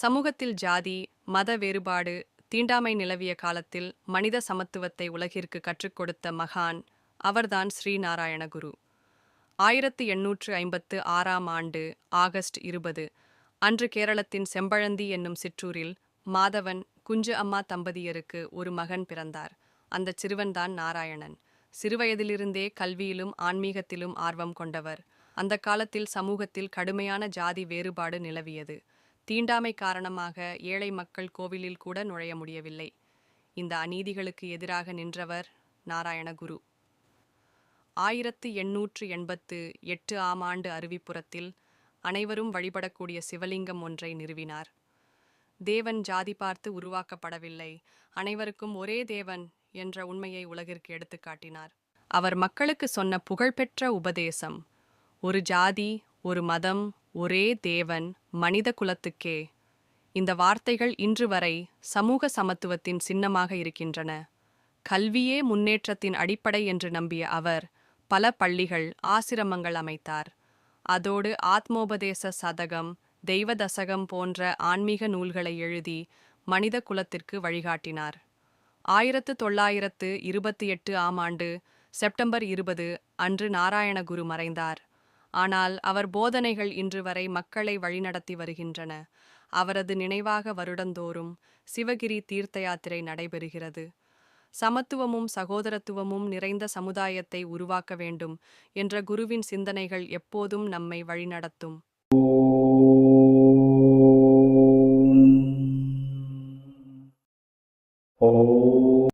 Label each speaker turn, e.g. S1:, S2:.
S1: சமூகத்தில் ஜாதி, மத வேறுபாடு, தீண்டாமை நிலவிய காலத்தில் மனித சமத்துவத்தை உலகிற்கு கற்றுக் கொடுத்த மகான் அவர்தான் ஸ்ரீநாராயண குரு. 1856ஆம் ஆண்டு ஆகஸ்ட் 20 அன்று கேரளத்தின் செம்பழந்தி என்னும் சிற்றூரில் மாதவன், குஞ்சு அம்மா தம்பதியருக்கு ஒரு மகன் பிறந்தார். அந்தச் சிறுவன்தான் நாராயணன். சிறுவயதிலிருந்தே கல்வியிலும் ஆன்மீகத்திலும் ஆர்வம் கொண்டவர். அந்த காலத்தில் சமூகத்தில் கடுமையான ஜாதி வேறுபாடு நிலவியது. தீண்டாமை காரணமாக ஏழை மக்கள் கோவிலில் கூட நுழைய முடியவில்லை. இந்த அநீதிகளுக்கு எதிராக நின்றவர் நாராயணகுரு. 1888ஆம் ஆண்டு அருவிப்புறத்தில் அனைவரும் வழிபடக்கூடிய சிவலிங்கம் ஒன்றை நிறுவினார். தேவன் ஜாதி பார்த்து உருவாக்கப்படவில்லை, அனைவருக்கும் ஒரே தேவன் என்ற உண்மையை உலகிற்கு எடுத்துக்காட்டினார். அவர் மக்களுக்கு சொன்ன புகழ்பெற்ற உபதேசம், ஒரு ஜாதி, ஒரு மதம், ஒரே தேவன், மனித குலத்துக்கே. இந்த வார்த்தைகள் இன்று வரை சமூக சமத்துவத்தின் சின்னமாக இருக்கின்றன. கல்வியே முன்னேற்றத்தின் அடிப்படை என்று நம்பிய அவர் பல பள்ளிகள், ஆசிரமங்கள் அமைத்தார். அதோடு ஆத்மோபதேச சதகம், தெய்வ தசகம் போன்ற ஆன்மீக நூல்களை எழுதி மனித குலத்திற்கு வழிகாட்டினார். 1928ஆம் ஆண்டு செப்டம்பர் 20 அன்று நாராயணகுரு மறைந்தார். ஆனால் அவர் போதனைகள் இன்று வரை மக்களை வழிநடத்தி வருகின்றன. அவரது நினைவாக வருடந்தோறும் சிவகிரி தீர்த்த யாத்திரை நடைபெறுகிறது. சமத்துவமும் சகோதரத்துவமும் நிறைந்த சமுதாயத்தை உருவாக்க வேண்டும் என்ற குருவின் சிந்தனைகள் எப்போதும் நம்மை வழிநடத்தும்.
S2: ஓம்.